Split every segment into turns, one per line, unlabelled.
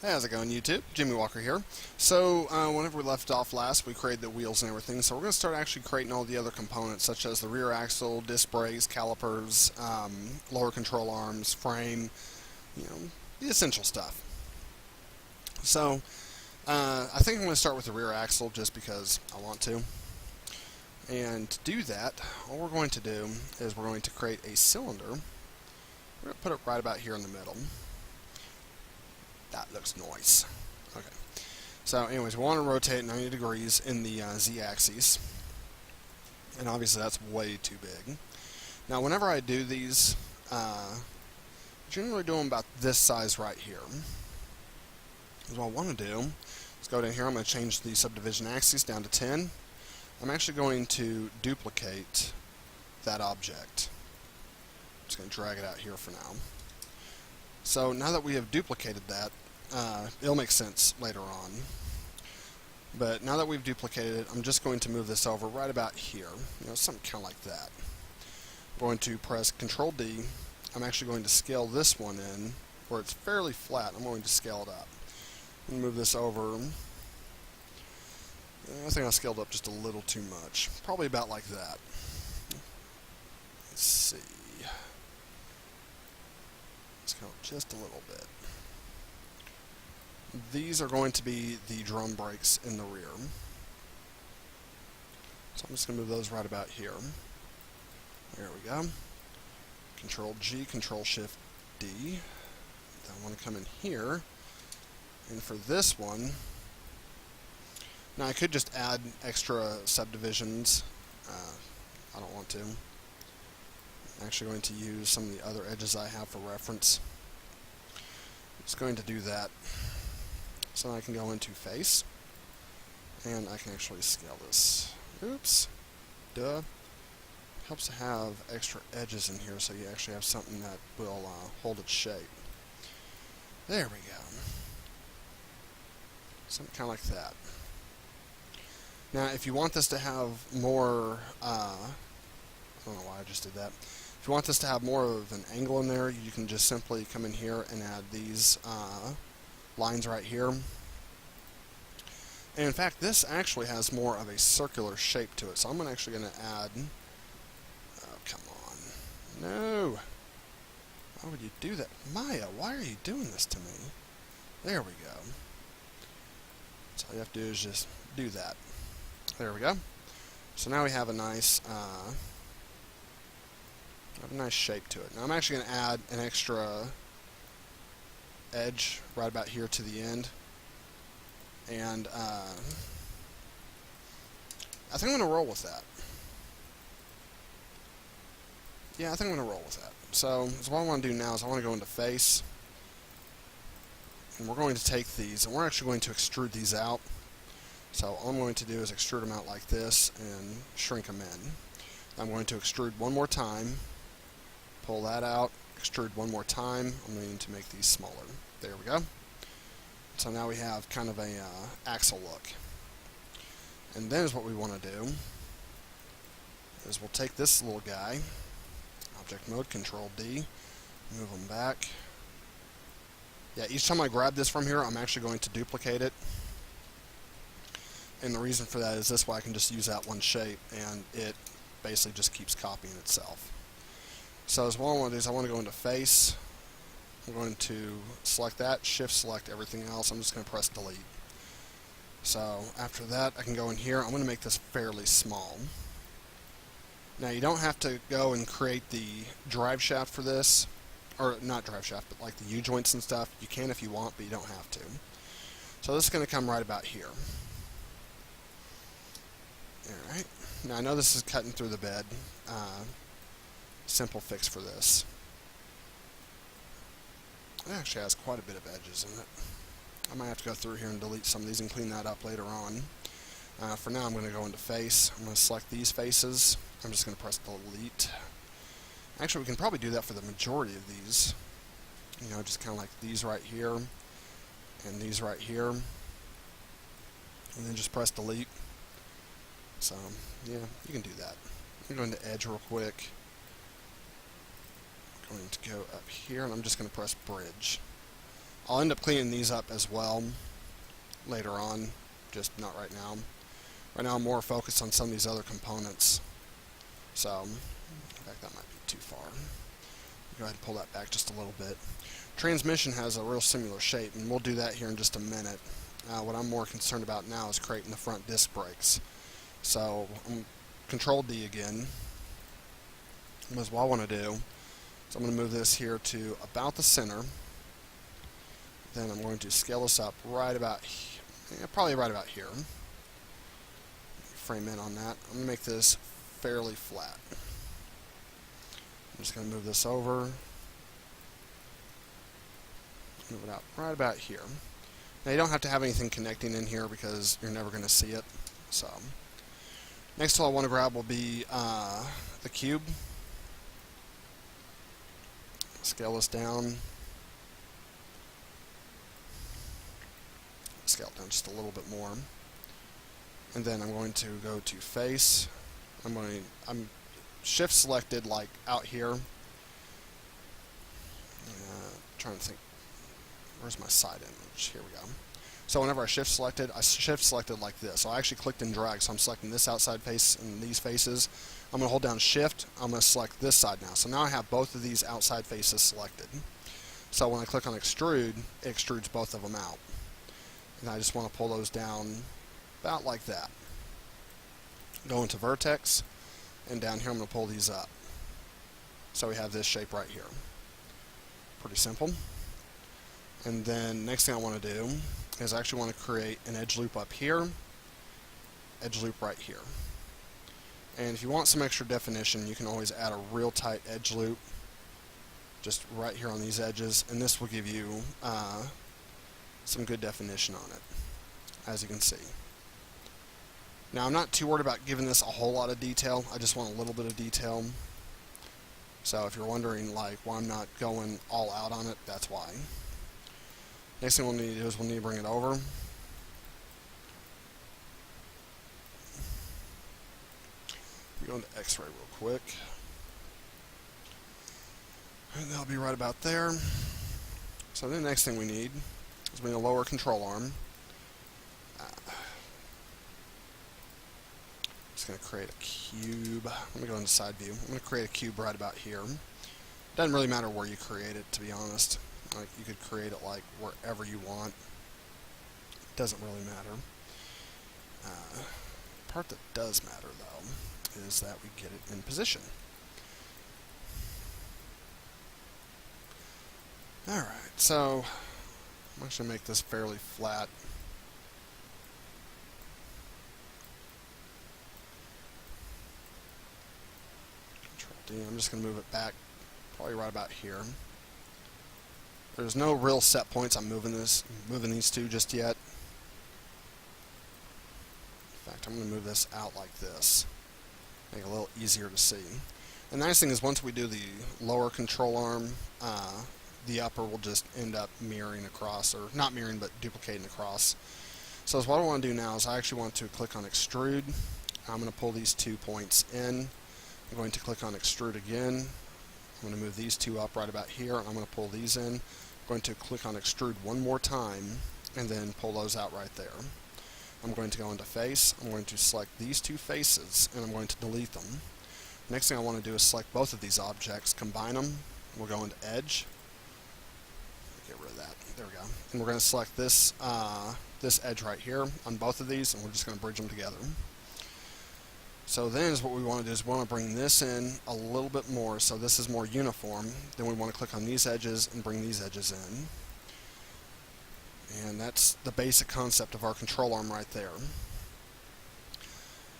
Hey, how's it going, YouTube? Jimmie Walker here. So, whenever we left off last, we created the wheels and everything, so we're going to start actually creating all the other components, such as the rear axle, disc brakes, calipers, lower control arms, frame, the essential stuff. So, I think I'm going to start with the rear axle just because I want to. And to do that, all we're going to do is we're going to create a cylinder. We're going to put it right about here in the middle. That looks nice. Okay. So anyways, we want to rotate 90 degrees in the z-axis. And obviously that's way too big. Now whenever I do these, generally do them about this size right here. So what I want to do is go down here. I'm going to change the subdivision axis down to 10. I'm actually going to duplicate that object. I'm just going to drag it out here for now. So now that we have duplicated that, it'll make sense later on. But now that we've duplicated it, I'm just going to move this over right about here. Something kind of like that. I'm going to press Control D. I'm actually going to scale this one in where it's fairly flat. I'm going to scale it up. I'm going to move this over. I think I scaled up just a little too much. Probably about like that. Let's see. Scale up just a little bit. These are going to be the drum brakes in the rear. So I'm just going to move those right about here. There we go. Control G, Control Shift D. I want to come in here. And for this one, now I could just add extra subdivisions. I don't want to. I'm actually going to use some of the other edges I have for reference. I'm just going to do that. So I can go into face, and I can actually scale this. Oops. Duh. Helps to have extra edges in here so you actually have something that will hold its shape. There we go. Something kind of like that. Now, if you want this to have more, I don't know why I just did that. If you want this to have more of an angle in there, you can just simply come in here and add these lines right here. And in fact, this actually has more of a circular shape to it. So I'm actually going to add... Oh, come on. No! Why would you do that? Maya, why are you doing this to me? There we go. So all you have to do is just do that. There we go. So now we have a nice... shape to it. Now I'm actually going to add an extra edge right about here to the end. And I think I'm going to roll with that. Yeah, I think I'm going to roll with that. So what I want to do now is I want to go into face. And we're going to take these and we're actually going to extrude these out. So all I'm going to do is extrude them out like this and shrink them in. I'm going to extrude one more time. Pull that out, extrude one more time. I'm going to make these smaller. There we go. So now we have kind of a axle look. And then is what we want to do is we'll take this little guy, object mode, Control D, move them back. Yeah, each time I grab this from here, I'm actually going to duplicate it. And the reason for that is this way I can just use that one shape and it basically just keeps copying itself. So as what I want to do is I want to go into face. I'm going to select that, shift select everything else. I'm just going to press delete. So after that I can go in here. I'm going to make this fairly small. Now you don't have to go and create the drive shaft for this. Or not drive shaft, but like the U-joints and stuff. You can if you want, but you don't have to. So this is going to come right about here. Alright. Now I know this is cutting through the bed. Simple fix for this. It actually has quite a bit of edges in it. I might have to go through here and delete some of these and clean that up later on. For now I'm going to go into face. I'm going to select these faces. I'm just going to press delete. Actually, we can probably do that for the majority of these. Just kind of like these right here and these right here. And then just press delete. So, yeah, you can do that. I'm going to edge real quick. I'm going to go up here, and I'm just going to press bridge. I'll end up cleaning these up as well later on, just not right now. Right now I'm more focused on some of these other components. So, in fact, that might be too far. Go ahead and pull that back just a little bit. Transmission has a real similar shape, and we'll do that here in just a minute. What I'm more concerned about now is creating the front disc brakes. So, Control D again. That's what I want to do. So I'm going to move this here to about the center. Then I'm going to scale this up right about, probably right about here. Frame in on that. I'm going to make this fairly flat. I'm just going to move this over. Move it out right about here. Now you don't have to have anything connecting in here because you're never going to see it. So next tool I want to grab will be the cube. Scale this down. Scale it down just a little bit more. And then I'm going to go to face. I'm shift selected like out here. Trying to think, where's my side image? Here we go. So whenever I shift selected like this. So I actually clicked and dragged. So I'm selecting this outside face and these faces. I'm going to hold down shift. I'm going to select this side now. So now I have both of these outside faces selected. So when I click on extrude, it extrudes both of them out. And I just want to pull those down about like that. Go into vertex, and down here I'm going to pull these up. So we have this shape right here. Pretty simple. And then next thing I want to do is I actually want to create an edge loop up here, edge loop right here. And if you want some extra definition, you can always add a real tight edge loop just right here on these edges, and this will give you some good definition on it, as you can see. Now I'm not too worried about giving this a whole lot of detail. I just want a little bit of detail. So if you're wondering like why I'm not going all out on it, that's why. Next thing we'll need to do is we'll need to bring it over. We go into X-ray real quick. And that'll be right about there. So the next thing we need is we need a lower control arm. Just going to create a cube. Let me go into side view. I'm going to create a cube right about here. Doesn't really matter where you create it, to be honest. Like you could create it like wherever you want. Doesn't really matter. The part that does matter though is that we get it in position. Alright, so I'm actually make this fairly flat. Control D, I'm just going to move it back probably right about here. There's no real set points I'm moving these two just yet. In fact, I'm going to move this out like this. Make it a little easier to see. And the nice thing is once we do the lower control arm, the upper will just end up mirroring across, or not mirroring, but duplicating across. So what I want to do now is I actually want to click on extrude. I'm going to pull these 2 points in. I'm going to click on extrude again. I'm going to move these two up right about here, and I'm going to pull these in. I'm going to click on extrude one more time, and then pull those out right there. I'm going to go into face. I'm going to select these two faces, and I'm going to delete them. Next thing I want to do is select both of these objects, combine them. We'll go into edge. Get rid of that. There we go. And we're going to select this this edge right here on both of these, and we're just going to bridge them together. So then is what we want to do is we want to bring this in a little bit more so this is more uniform. Then we want to click on these edges and bring these edges in. And that's the basic concept of our control arm right there.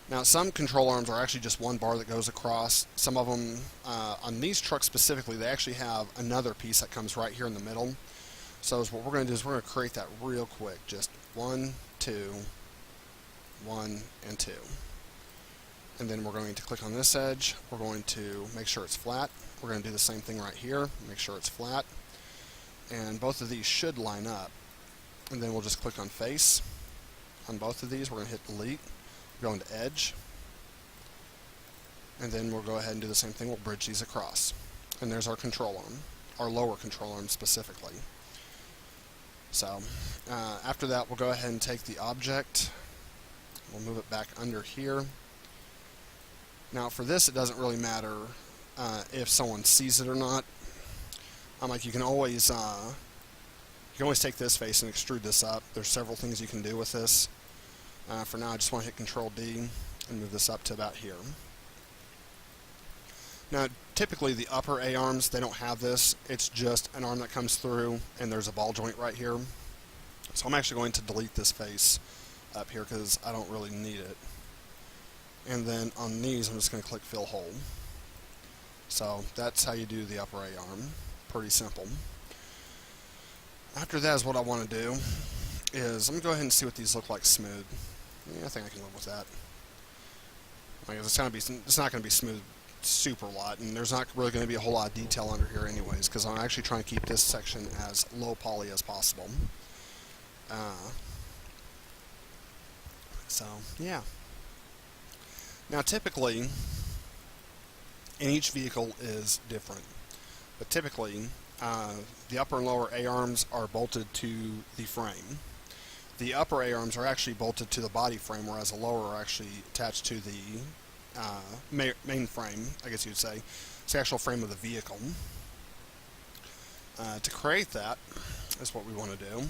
Now some control arms are actually just one bar that goes across. Some of them, on these trucks specifically, they actually have another piece that comes right here in the middle. So what we're going to do is we're going to create that real quick. Just 1, 2, 1, and 2. And then we're going to click on this edge. We're going to make sure it's flat. We're going to do the same thing right here. Make sure it's flat. And both of these should line up. And then we'll just click on face. On both of these, we're going to hit delete. Go into edge. And then we'll go ahead and do the same thing. We'll bridge these across. And there's our control arm. Our lower control arm specifically. So after that, we'll go ahead and take the object. We'll move it back under here. Now for this, it doesn't really matter if someone sees it or not. Like you can always take this face and extrude this up. There's several things you can do with this. For now, I just want to hit Control D and move this up to about here. Now, typically the upper A arms, they don't have this. It's just an arm that comes through, and there's a ball joint right here. So I'm actually going to delete this face up here because I don't really need it. And then on these, I'm just going to click Fill Hole. So that's how you do the upper A arm. Pretty simple. After that is what I want to do is, let me go ahead and see what these look like smooth. Yeah, I think I can live with that. Like, it's not going to be smooth super lot, and there's not really going to be a whole lot of detail under here anyways, because I'm actually trying to keep this section as low poly as possible. So, yeah. Now, typically, and each vehicle is different, but typically, the upper and lower A-arms are bolted to the frame. The upper A-arms are actually bolted to the body frame, whereas the lower are actually attached to the main frame, I guess you'd say. It's the actual frame of the vehicle. To create that is what we want to do.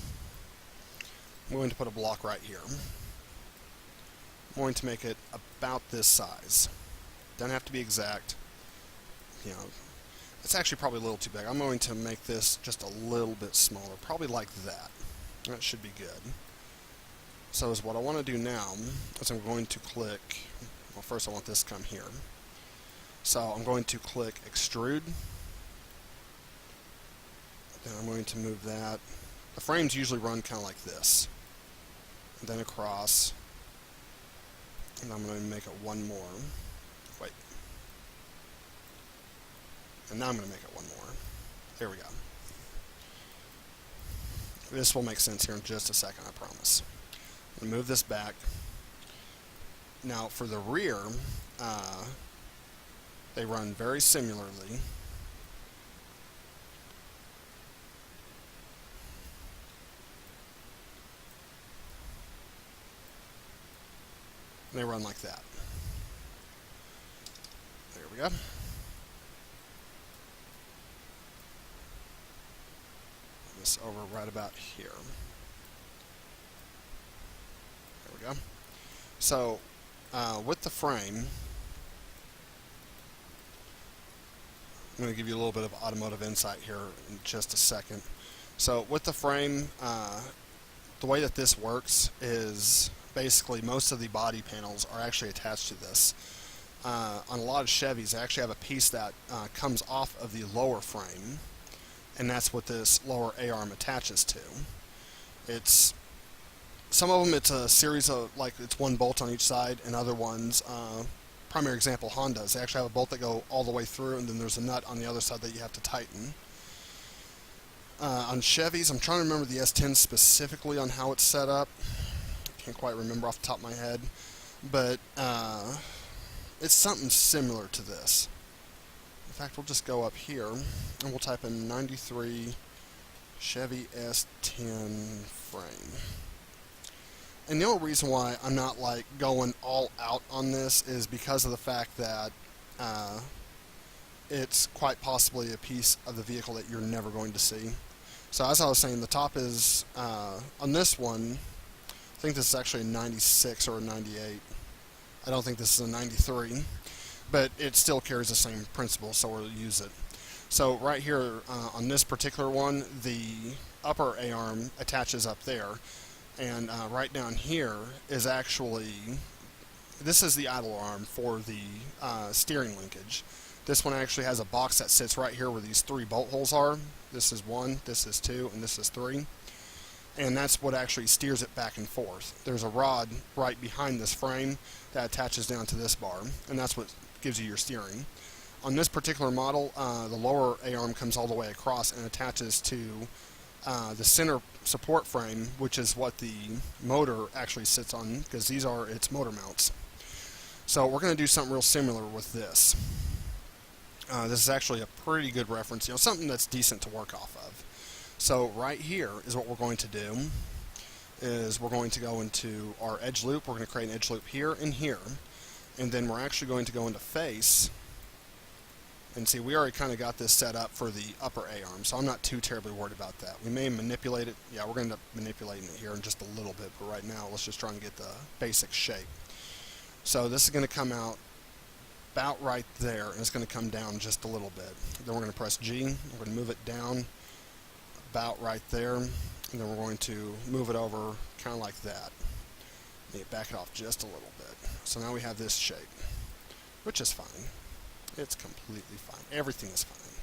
I'm going to put a block right here. I'm going to make it about this size. Doesn't have to be exact. You know, it's actually probably a little too big. I'm going to make this just a little bit smaller, probably like that. That should be good. So is what I want to do now is I'm going to click, well, first I want this to come here. So I'm going to click Extrude. Then I'm going to move that. The frames usually run kind of like this. And then across. And I'm going to make it one more. Wait. And now I'm going to make it one more. There we go. This will make sense here in just a second, I promise. I'm going to move this back. Now, for the rear, they run very similarly. They run like that. There we go. This over right about here. There we go. So, with the frame, I'm going to give you a little bit of automotive insight here in just a second. So, with the frame, the way that this works is basically most of the body panels are actually attached to this. On a lot of Chevys, they actually have a piece that comes off of the lower frame, and that's what this lower A-arm attaches to. It's some of them, it's a series of, like, it's one bolt on each side, and other ones, primary example, Hondas, they actually have a bolt that go all the way through, and then there's a nut on the other side that you have to tighten. On Chevys, I'm trying to remember the S10 specifically on how it's set up. I can't quite remember off the top of my head, but it's something similar to this. In fact, we'll just go up here, and we'll type in 93 Chevy S10 frame. And the only reason why I'm not like going all out on this is because of the fact that it's quite possibly a piece of the vehicle that you're never going to see. So as I was saying, the top is, on this one, I think this is actually a 96 or a 98. I don't think this is a 93, but it still carries the same principle, so we'll use it. So right here, on this particular one, the upper A-arm attaches up there. And right down here is actually, this is the idle arm for the steering linkage. This one actually has a box that sits right here where these three bolt holes are. This is 1, this is 2, and this is 3. And that's what actually steers it back and forth. There's a rod right behind this frame that attaches down to this bar, and that's what gives you your steering. On this particular model, the lower A-arm comes all the way across and attaches to the center support frame, which is what the motor actually sits on, because these are its motor mounts. So we're going to do something real similar with this. This is actually a pretty good reference, something that's decent to work off of. So right here is what we're going to do, is we're going to go into our edge loop. We're going to create an edge loop here and here, and then we're actually going to go into face. And see, we already kind of got this set up for the upper A-arm, so I'm not too terribly worried about that. We may manipulate it. Yeah, we're going to end up manipulating it here in just a little bit, but right now let's just try and get the basic shape. So this is going to come out about right there, and it's going to come down just a little bit. Then we're going to press G. We're going to move it down about right there, and then we're going to move it over kind of like that. Back it off just a little bit. So now we have this shape, which is fine. It's completely fine. Everything is fine.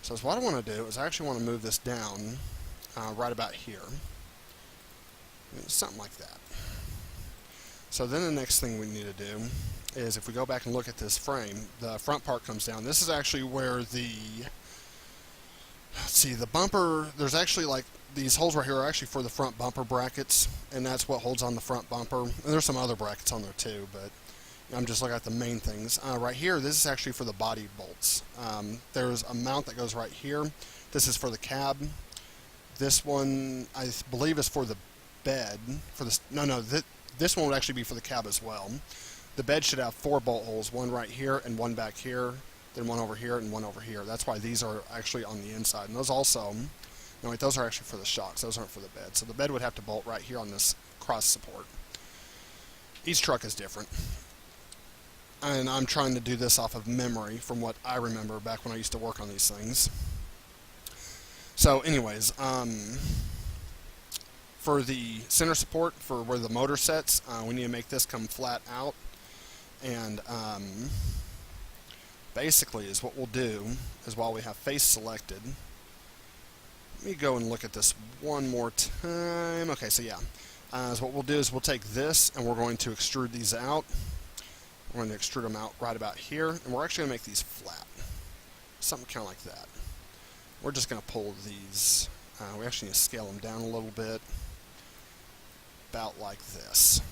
So what I want to do is I actually want to move this down right about here. Something like that. So then the next thing we need to do is, if we go back and look at this frame, the front part comes down. This is actually where the, let's see, the bumper, there's actually like these holes right here are actually for the front bumper brackets, and that's what holds on the front bumper. And there's some other brackets on there too, but I'm just looking at the main things. Right here, this is actually for the body bolts. There's a mount that goes right here. This is for the cab. This one, I believe, is for the bed. This one would actually be for the cab as well. The bed should have 4 bolt holes, one right here and one back here, then one over here and one over here. That's why these are actually on the inside. And those also, no wait, those are actually for the shocks. Those aren't for the bed. So the bed would have to bolt right here on this cross support. Each truck is different. And I'm trying to do this off of memory from what I remember back when I used to work on these things. So anyways, for the center support, for where the motor sets, we need to make this come flat out. And basically is what we'll do is, while we have face selected, let me go and look at this one more time. Okay, so yeah, so what we'll do is we'll take this and we're going to extrude these out. We're going to extrude them out right about here, and we're actually going to make these flat. Something kind of like that. We're just going to pull these, we actually need to scale them down a little bit, about like this.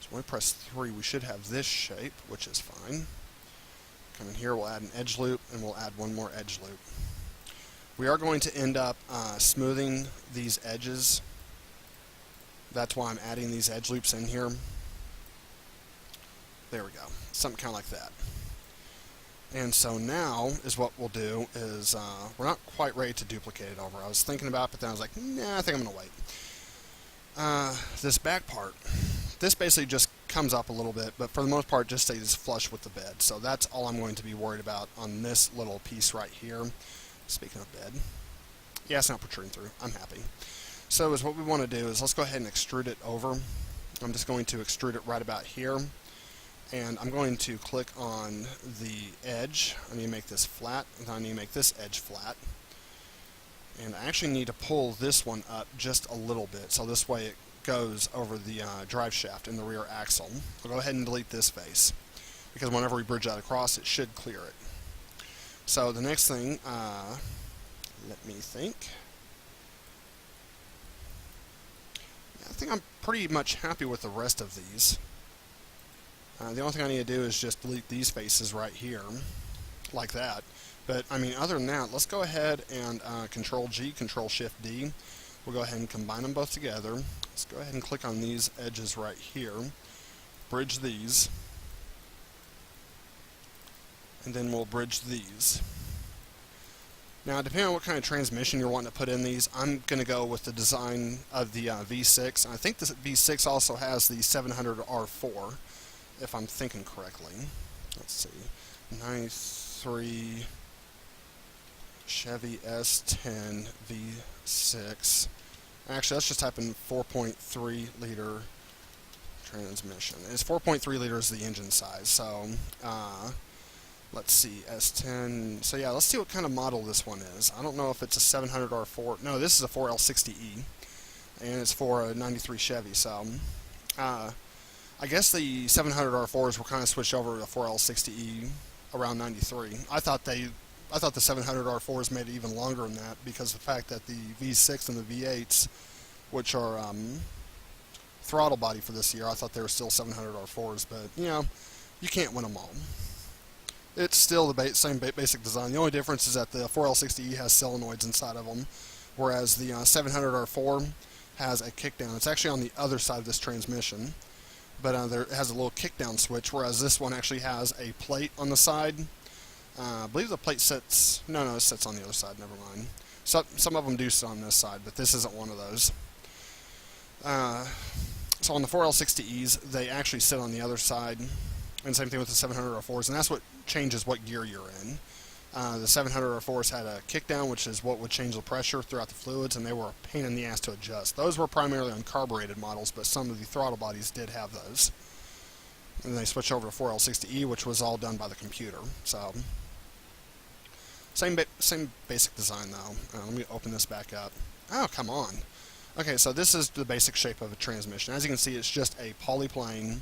So when we press 3, we should have this shape, which is fine. Come in here, we'll add an edge loop, and we'll add one more edge loop. We are going to end up smoothing these edges. That's why I'm adding these edge loops in here. There we go. Something kind of like that. And so now is what we'll do is, we're not quite ready to duplicate it over. I was thinking about it, but then I was like, nah, I think I'm going to wait. This back part, this basically just comes up a little bit, but for the most part just stays flush with the bed. So that's all I'm going to be worried about on this little piece right here. Speaking of bed, yeah, it's not protruding through. I'm happy. So is what we want to do is, let's go ahead and extrude it over. I'm just going to extrude it right about here. And I'm going to click on the edge. I need to make this flat, and I need to make this edge flat. And I actually need to pull this one up just a little bit, so this way it goes over the drive shaft in the rear axle. I'll go ahead and delete this face, because whenever we bridge that across, it should clear it. So the next thing, let me think. I think I'm pretty much happy with the rest of these. The only thing I need to do is just delete these faces right here, like that. But, I mean, other than that, let's go ahead and Control-G, Control-Shift-D. We'll go ahead and combine them both together. Let's go ahead and click on these edges right here. Bridge these. And then we'll bridge these. Now, depending on what kind of transmission you're wanting to put in these, I'm going to go with the design of the V6. And I think this V6 also has the 700R4. If I'm thinking correctly. Let's see. 93 Chevy S10 V6. Actually, let's just type in 4.3 liter transmission. It's 4.3 liters the engine size. So, let's see. S10. So, yeah, let's see what kind of model this one is. I don't know if it's a 700R4. No, this is a 4L60E. And it's for a 93 Chevy. So, I guess the 700R4s were kind of switched over to the 4L60E around 93. I thought the 700R4s made it even longer than that, because of the fact that the V6 and the V8s, which are throttle body for this year, I thought they were still 700R4s, but, you know, you can't win them all. It's still the same basic design. The only difference is that the 4L60E has solenoids inside of them, whereas the 700R4 has a kickdown. It's actually on the other side of this transmission, but it has a little kickdown switch, whereas this one actually has a plate on the side. I believe the plate sits... No, it sits on the other side, never mind. So, some of them do sit on this side, but this isn't one of those. So on the 4L60Es, they actually sit on the other side, and same thing with the 700R4s, and that's what changes what gear you're in. The 700R4s had a kickdown, which is what would change the pressure throughout the fluids, and they were a pain in the ass to adjust. Those were primarily on carbureted models, but some of the throttle bodies did have those. And they switched over to 4L60E, which was all done by the computer. So same basic design, though. Let me open this back up. Oh, come on. Okay, so this is the basic shape of a transmission. As you can see, it's just a polyplane,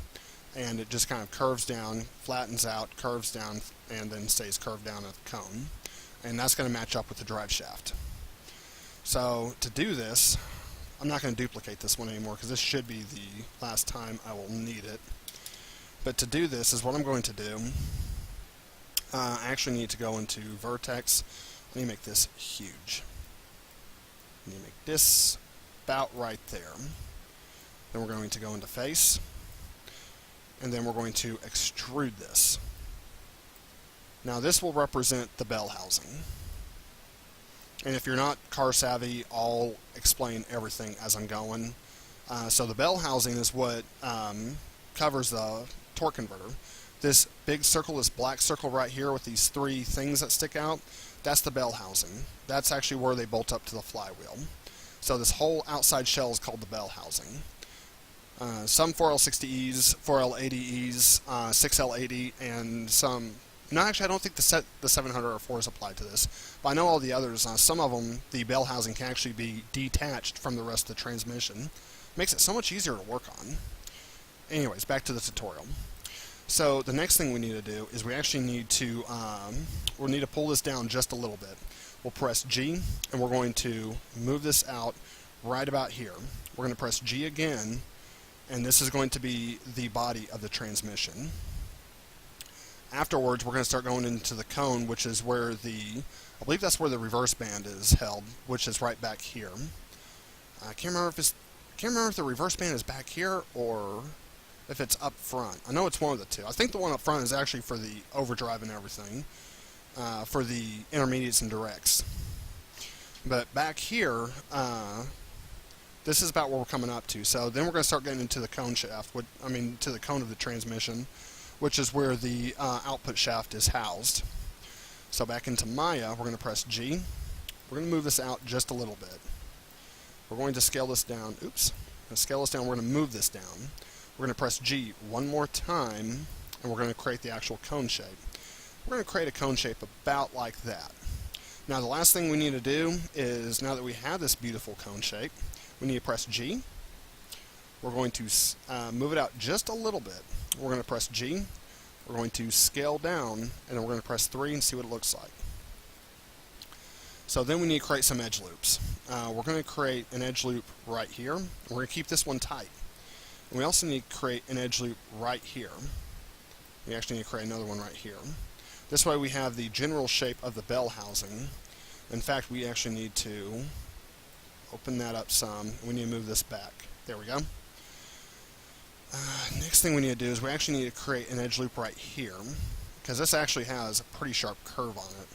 and it just kind of curves down, flattens out, curves down, and then stays curved down at the cone. And that's going to match up with the drive shaft. So to do this, I'm not going to duplicate this one anymore because this should be the last time I will need it. But to do this is what I'm going to do. I actually need to go into vertex. I need to make this huge. I need to make this about right there. Then we're going to go into face, and then we're going to extrude this. Now this will represent the bell housing. And if you're not car savvy, I'll explain everything as I'm going. So the bell housing is what covers the torque converter. This big circle, this black circle right here with these three things that stick out, that's the bell housing. That's actually where they bolt up to the flywheel. So this whole outside shell is called the bell housing. Some 4L60Es, 4L80Es, 6L80, and some... No, actually, I don't think the 700R4s apply to this. But I know all the others. Some of them, the bell housing can actually be detached from the rest of the transmission. Makes it so much easier to work on. Anyways, back to the tutorial. So the next thing we need to do is we actually need to we'll need to pull this down just a little bit. We'll press G, and we're going to move this out right about here. We're going to press G again, and this is going to be the body of the transmission. Afterwards, we're going to start going into the cone, which is where I believe that's where the reverse band is held, which is right back here. I can't remember if the reverse band is back here or if it's up front. I know it's one of the two. I think the one up front is actually for the overdrive and everything, for the intermediates and directs. But back here, this is about where we're coming up to. So then we're going to start getting into the cone shaft, to the cone of the transmission, which is where the output shaft is housed. So back into Maya, we're going to press G. We're going to move this out just a little bit. We're going to scale this down. Oops. We're going to scale this down. We're going to move this down. We're going to press G one more time, and we're going to create the actual cone shape. We're going to create a cone shape about like that. Now the last thing we need to do is, now that we have this beautiful cone shape, we need to press G. We're going to move it out just a little bit. We're going to press G. We're going to scale down, and then we're going to press 3 and see what it looks like. So then we need to create some edge loops. We're going to create an edge loop right here. We're going to keep this one tight. And we also need to create an edge loop right here. We actually need to create another one right here. This way we have the general shape of the bell housing. In fact, we actually need to open that up some. We need to move this back. There we go. Next thing we need to do is we actually need to create an edge loop right here, because this actually has a pretty sharp curve on it.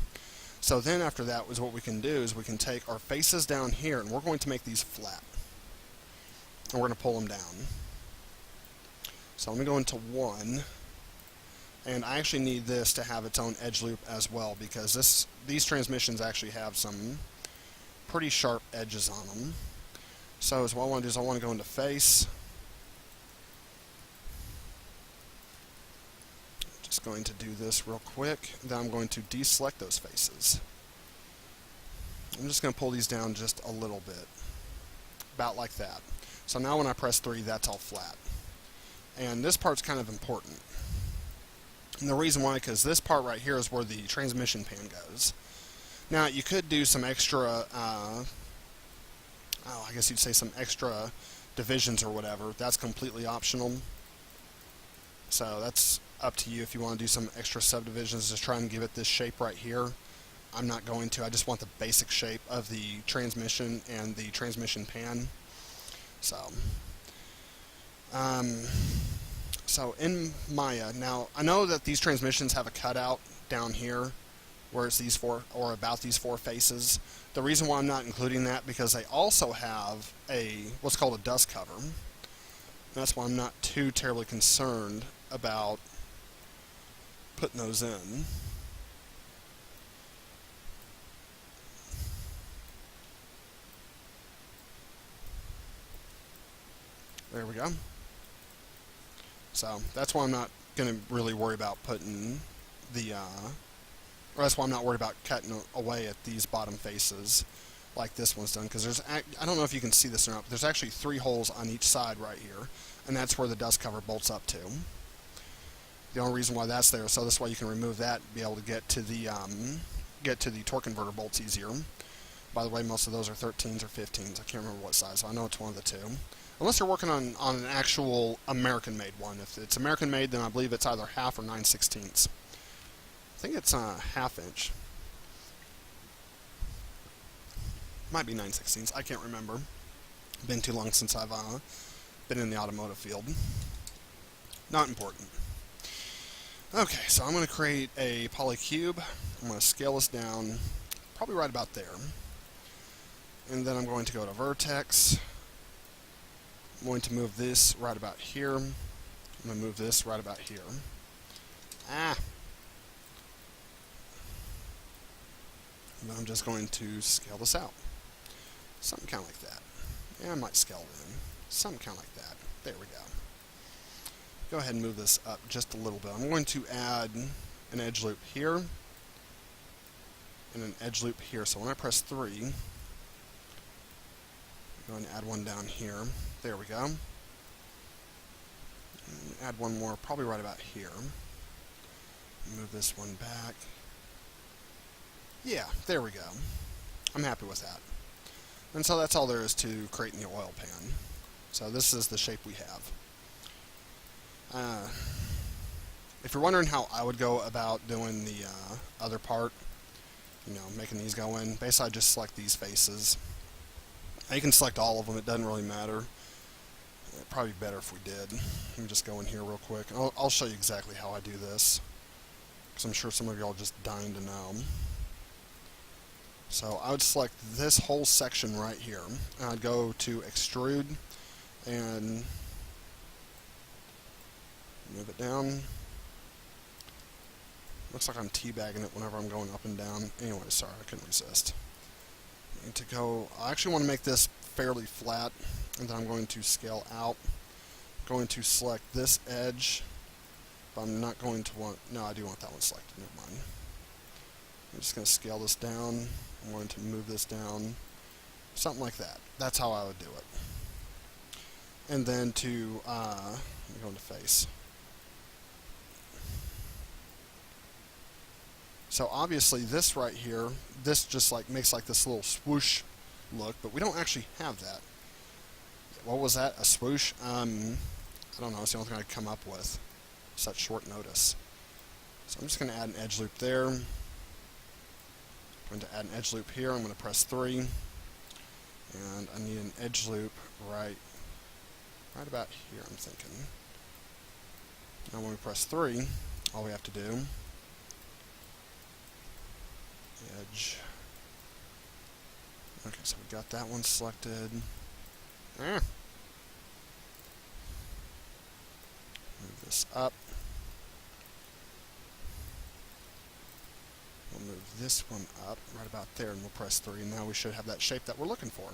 So then after that is what we can do is we can take our faces down here, and we're going to make these flat. And we're going to pull them down. So let me go into 1. And I actually need this to have its own edge loop as well, because these transmissions actually have some pretty sharp edges on them. So what I want to do is I want to go into face. Just going to do this real quick. Then I'm going to deselect those faces. I'm just going to pull these down just a little bit. About like that. So now when I press 3, that's all flat. And this part's kind of important. And the reason why, because this part right here is where the transmission pan goes. Now, you could do some extra, I guess you'd say some extra divisions or whatever. That's completely optional. So that's up to you if you want to do some extra subdivisions, just try and give it this shape right here. I'm not going to. I just want the basic shape of the transmission and the transmission pan. So, so in Maya, now I know that these transmissions have a cutout down here where it's these four, or about these four faces. The reason why I'm not including that, because they also have what's called a dust cover. That's why I'm not too terribly concerned about putting those in. There we go. So that's why I'm not going to really worry about putting the, or that's why I'm not worried about cutting away at these bottom faces like this one's done, because there's, I don't know if you can see this or not, but there's actually 3 holes on each side right here, and that's where the dust cover bolts up to. The only reason why that's there is so this way you can remove that and be able to get to the torque converter bolts easier. By the way, most of those are 13s or 15s. I can't remember what size, so I know it's one of the two. Unless you're working on an actual American-made one. If it's American-made, then I believe it's either half or 9/16. I think it's a half-inch. Might be 9/16. I can't remember. Been too long since I've been in the automotive field. Not important. Okay, so I'm going to create a polycube. I'm going to scale this down, probably right about there. And then I'm going to go to vertex. I'm going to move this right about here. I'm going to move this right about here. And then I'm just going to scale this out. Something kind of like that. Yeah, I might scale it in. Something kind of like that. There we go. Go ahead and move this up just a little bit. I'm going to add an edge loop here and an edge loop here. So when I press 3, I'm going to add one down here. There we go. And add one more, probably right about here. Move this one back. Yeah, there we go. I'm happy with that. And so that's all there is to creating the oil pan. So this is the shape we have. If you're wondering how I would go about doing the other part, you know, making these go in, basically I just select these faces. Now you can select all of them, it doesn't really matter. It'd probably be better if we did. Let me just go in here real quick. I'll show you exactly how I do this, because I'm sure some of y'all just dying to know. So I would select this whole section right here, and I'd go to extrude and move it down. Looks like I'm teabagging it whenever I'm going up and down. Anyway, sorry, I couldn't resist. I need to go, I actually want to make this fairly flat, and then I'm going to scale out. I'm going to select this edge, but I'm not going to want, no, I do want that one selected, never mind. I'm just going to scale this down. I'm going to move this down, something like that. That's how I would do it. And then to, let me go into face. So obviously this right here, this just like makes like this little swoosh look, but we don't actually have that. What was that? A swoosh? I don't know. It's the only thing I could come up with. Such short notice. So I'm just going to add an edge loop there. I'm going to add an edge loop here. I'm going to press 3. And I need an edge loop right about here, I'm thinking. Now when we press 3, all we have to do, edge. Okay, so we got that one selected. Move this up. We'll move this one up right about there, and we'll press 3. And now we should have that shape that we're looking for.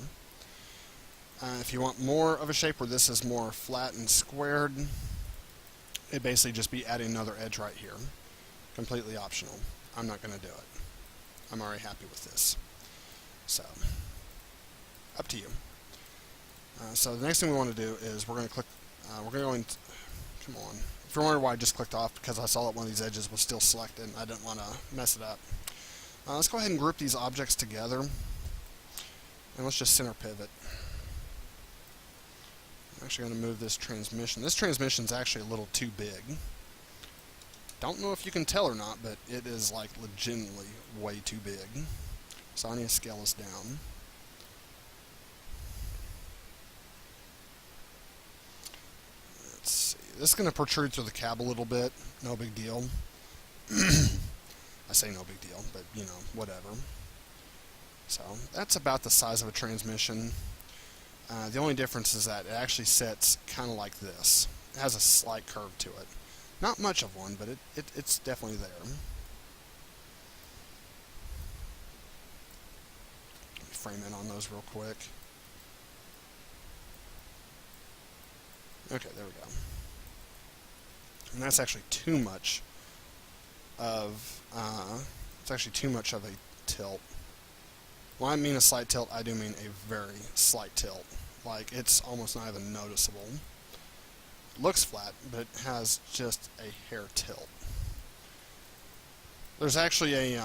If you want more of a shape where this is more flat and squared, it'd basically just be adding another edge right here. Completely optional. I'm not going to do it. I'm already happy with this. So, up to you. So the next thing we want to do is we're going to click, come on. If you're wondering why I just clicked off, because I saw that one of these edges was still selected and I didn't want to mess it up. Let's go ahead and group these objects together. And let's just center pivot. I'm actually going to move this transmission. This transmission is actually a little too big. Don't know if you can tell or not, but it is like legitimately way too big. So I need to scale this down. Let's see. This is going to protrude through the cab a little bit. No big deal. I say no big deal, but you know, whatever. So that's about the size of a transmission. The only difference is that it actually sits kind of like this. It has a slight curve to it. Not much of one, but it's definitely there. Let me frame in on those real quick. Okay, there we go. And that's actually too much of, it's actually too much of a tilt. When I mean a slight tilt, I do mean a very slight tilt. Like, it's almost not even noticeable. It looks flat, but it has just a hair tilt. There's actually a,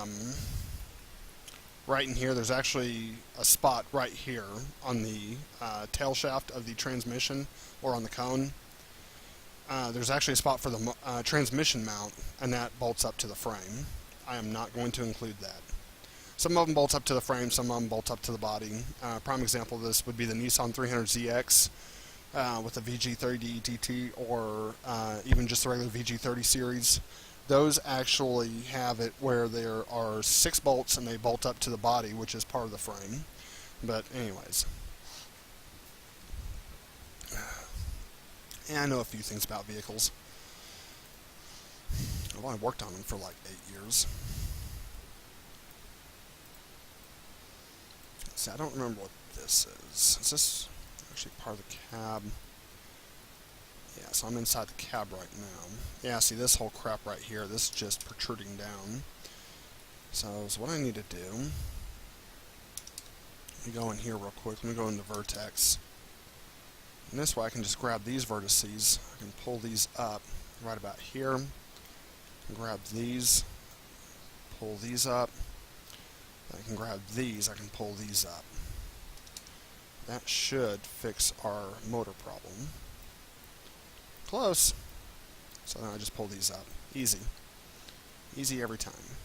right in here, there's actually a spot right here on the tail shaft of the transmission, or on the cone. There's actually a spot for the transmission mount, and that bolts up to the frame. I am not going to include that. Some of them bolt up to the frame, some of them bolt up to the body. Prime example of this would be the Nissan 300ZX with the VG30 DT, or even just the regular VG30 series. Those actually have it where there are 6 bolts and they bolt up to the body, which is part of the frame. But anyways. Yeah, I know a few things about vehicles. I've only worked on them for like 8 years. See, I don't remember what this is. Is this actually part of the cab? Yeah, so I'm inside the cab right now. Yeah, see this whole crap right here, this is just protruding down. So what I need to do, let me go in here real quick. Let me go into Vertex. And this way I can just grab these vertices. I can pull these up right about here. Grab these, pull these up. I can grab these, I can pull these up. That should fix our motor problem. Close. So then I just pull these up. Easy. Easy every time.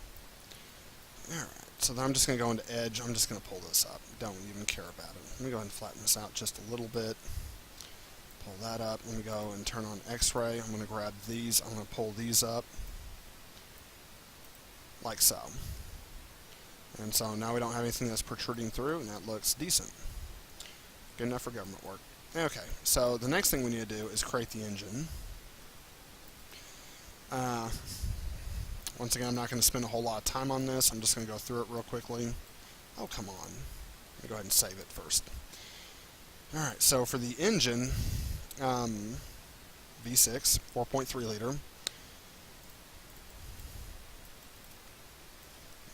Alright, so then I'm just going to go into Edge. I'm just going to pull this up. Don't even care about it. Let me go ahead and flatten this out just a little bit. Pull that up. Let me go and turn on X-ray. I'm going to grab these. I'm going to pull these up. Like so. And so now we don't have anything that's protruding through, and that looks decent. Good enough for government work. Okay, so the next thing we need to do is create the engine. Once again, I'm not going to spend a whole lot of time on this. I'm just going to go through it real quickly. Oh, come on. Let me go ahead and save it first. Alright, so for the engine, V6, 4.3 liter.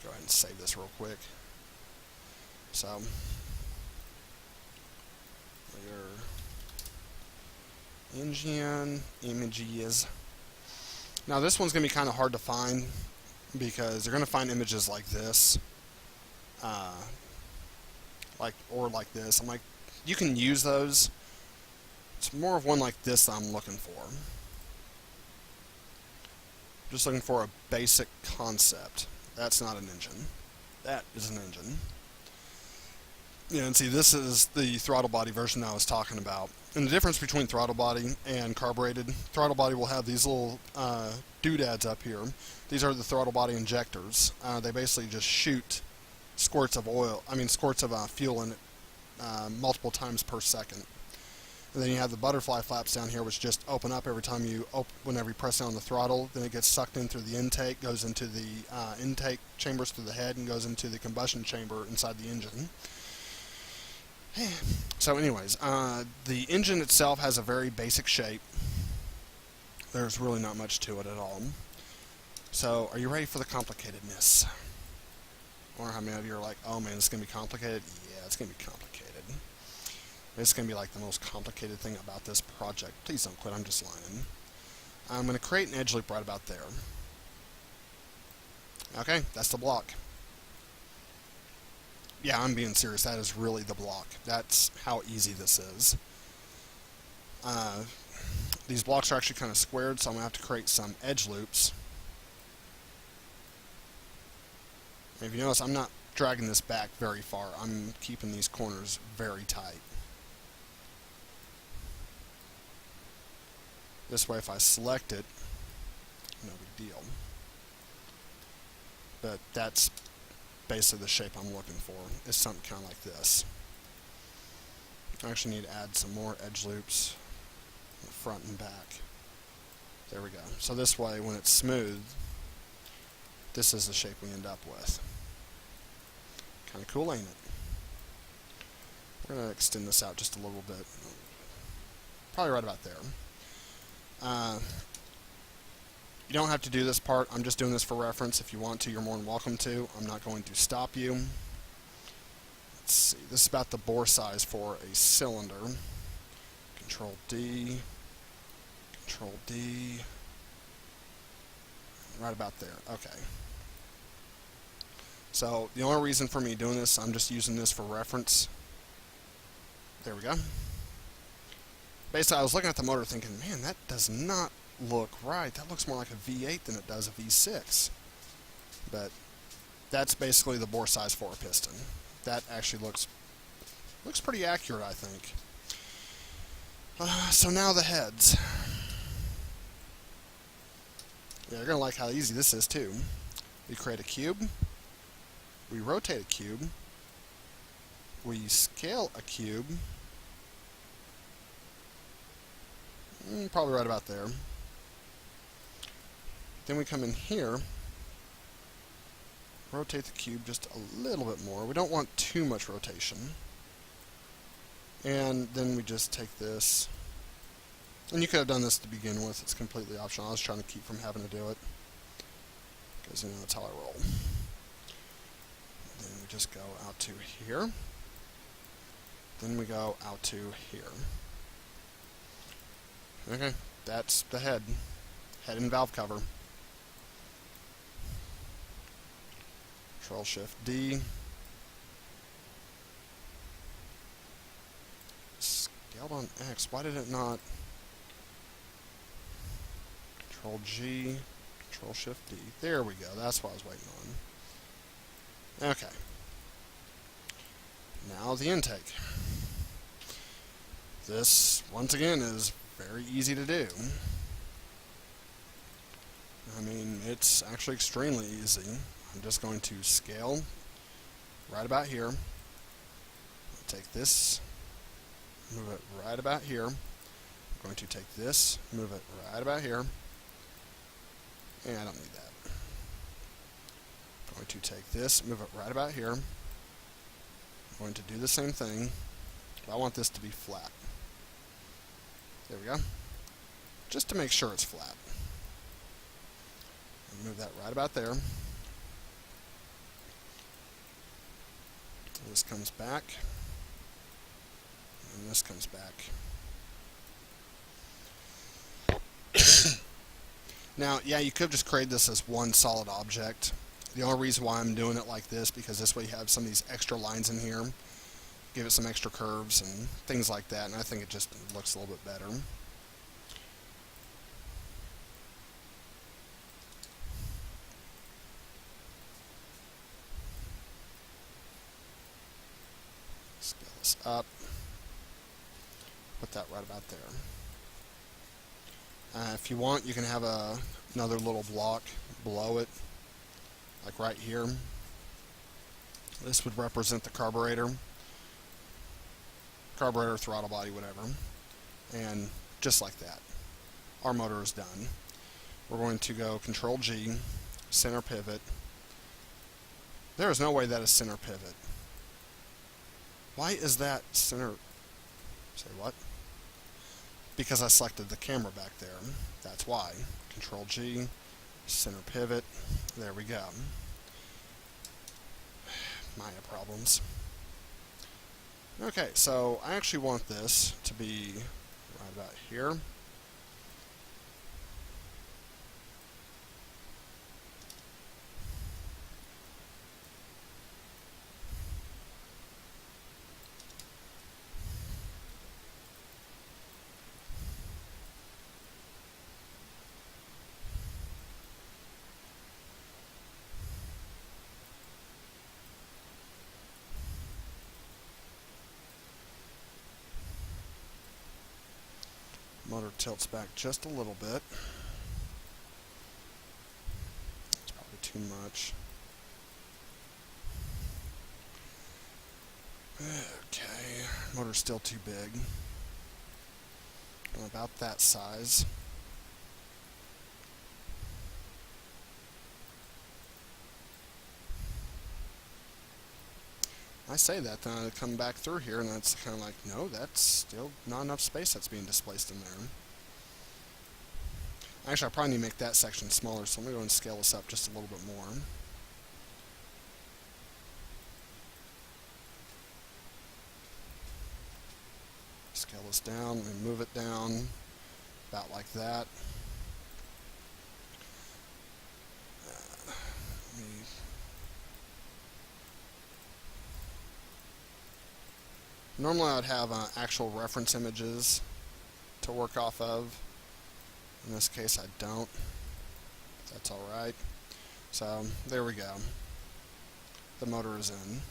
Go ahead and save this real quick. So, your engine images. Now this one's going to be kind of hard to find because you're going to find images like this, or like this. I'm like, you can use those. It's more of one like this that I'm looking for. Just looking for a basic concept. That's not an engine. That is an engine. Yeah, and see, this is the throttle body version that I was talking about. And the difference between throttle body and carbureted, throttle body will have these little doodads up here. These are the throttle body injectors. They basically just shoot squirts of fuel in it multiple times per second. And then you have the butterfly flaps down here, which just open up every time whenever you press down on the throttle. Then it gets sucked in through the intake, goes into the intake chambers through the head, and goes into the combustion chamber inside the engine. So anyways, the engine itself has a very basic shape. There's really not much to it at all. So, are you ready for the complicatedness? I wonder how many of you are like, oh man, it's going to be complicated? Yeah, it's going to be complicated. It's going to be like the most complicated thing about this project. Please don't quit, I'm just lying. I'm going to create an edge loop right about there. Okay, that's the block. Yeah, I'm being serious. That is really the block. That's how easy this is. These blocks are actually kind of squared, so I'm going to have to create some edge loops. And if you notice, I'm not dragging this back very far. I'm keeping these corners very tight. This way, if I select it, no big deal. But that's basically the shape I'm looking for. Is something kind of like this. I actually need to add some more edge loops, front and back. There we go. So this way, when it's smooth, this is the shape we end up with. Kind of cool, ain't it? We're going to extend this out just a little bit. Probably right about there. You don't have to do this part. I'm just doing this for reference. If you want to, you're more than welcome to. I'm not going to stop you. Let's see. This is about the bore size for a cylinder. Control D. Control D. Right about there. Okay. So the only reason for me doing this, I'm just using this for reference. There we go. Basically, I was looking at the motor thinking, man, that does not look right. That looks more like a V8 than it does a V6. But that's basically the bore size for a piston. That actually looks pretty accurate, I think. So now the heads. Yeah, you're going to like how easy this is, too. We create a cube. We rotate a cube. We scale a cube. Probably right about there. Then we come in here, rotate the cube just a little bit more. We don't want too much rotation. And then we just take this. And you could have done this to begin with. It's completely optional. I was trying to keep from having to do it, because, you know, that's how I roll. Then we just go out to here. Then we go out to here. Okay, that's the head. Head and valve cover. Control Shift D. Scaled on X. Why did it not? Control G. Control Shift D. There we go. That's what I was waiting on. Okay. Now the intake. This, once again, is very easy to do. I mean, it's actually extremely easy. I'm just going to scale right about here. I'll take this, move it right about here. I'm going to take this, move it right about here. And I don't need that. I'm going to take this, move it right about here. I'm going to do the same thing, but I want this to be flat. There we go. Just to make sure it's flat. And move that right about there. This comes back. And this comes back. Now, yeah, you could have just created this as one solid object. The only reason why I'm doing it like this, because this way you have some of these extra lines in here. Give it some extra curves and things like that, and I think it just looks a little bit better. Scale this up. Put that right about there. If you want, you can have another little block below it, like right here. This would represent the carburetor, throttle body, whatever. And just like that, our motor is done. We're going to go Control G, center pivot. There is no way that is center pivot. Why is that center? Say what? Because I selected the camera back there. That's why. Control G, center pivot. There we go. Maya problems. Okay, so I actually want this to be right about here. Motor tilts back just a little bit. It's probably too much. Okay, motor's still too big. About that size. I say that, then I come back through here, and it's kind of like, no, that's still not enough space that's being displaced in there. Actually, I probably need to make that section smaller, so I'm going to go and scale this up just a little bit more. Scale this down and move it down about like that. Normally I would have actual reference images to work off of. In this case I don't. That's alright. So there we go. The motor is in.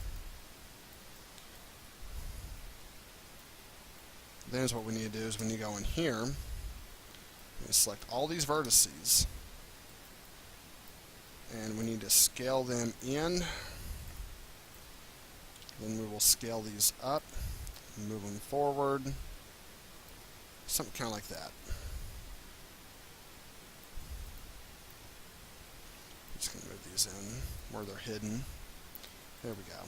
Then what we need to do is we need to go in here and select all these vertices, and we need to scale them in. Then we will scale these up, move them forward, something kind of like that. Just going to move these in where they're hidden. There we go.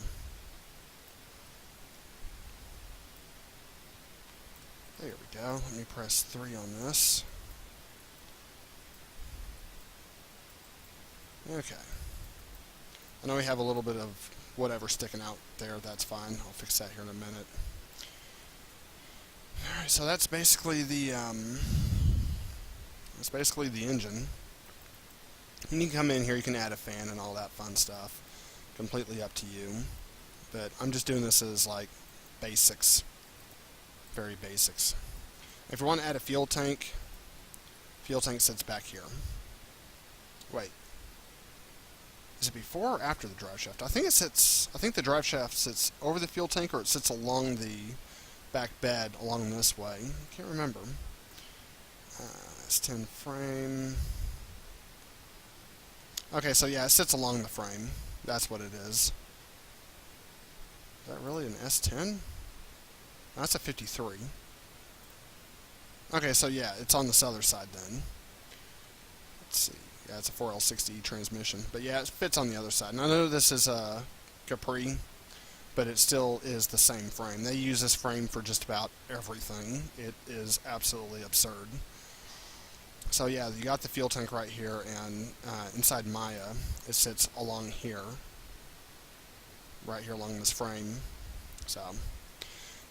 There we go. Let me press 3 on this. Okay. I know we have a little bit of whatever sticking out there. That's fine. I'll fix that here in a minute. Alright, so that's basically the engine. And you can come in here, you can add a fan and all that fun stuff. Completely up to you. But I'm just doing this as like basics. Very basics. If you want to add a fuel tank sits back here. Wait. Is it before or after the drive shaft? I think the drive shaft sits over the fuel tank, or it sits along the back bed along this way. I can't remember. S10 frame. Okay, so yeah, it sits along the frame. That's what it is. Is that really an S10? That's a 53. Okay, so yeah, it's on this other side then. Let's see. Yeah, it's a 4L60 transmission. But yeah, it fits on the other side. And I know this is a Capri, but it still is the same frame. They use this frame for just about everything. It is absolutely absurd. So yeah, you got the fuel tank right here, and inside Maya, it sits along here. Right here along this frame. So...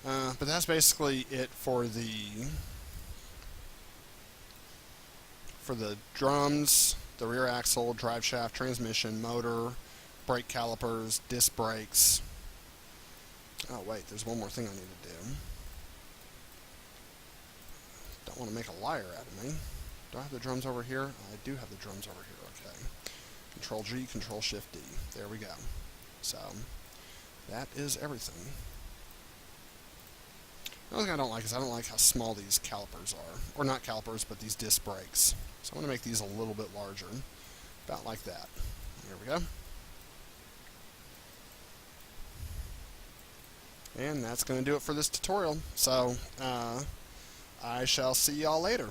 but that's basically it for the drums, the rear axle, drive shaft, transmission, motor, brake calipers, disc brakes. Oh wait, there's one more thing I need to do. Don't want to make a liar out of me. Do I have the drums over here? I do have the drums over here, okay. Control G, Control Shift D. There we go. So, that is everything. The only thing I don't like is I don't like how small these calipers are. Or not calipers, but these disc brakes. So I'm going to make these a little bit larger. About like that. There we go. And that's going to do it for this tutorial. So, I shall see y'all later.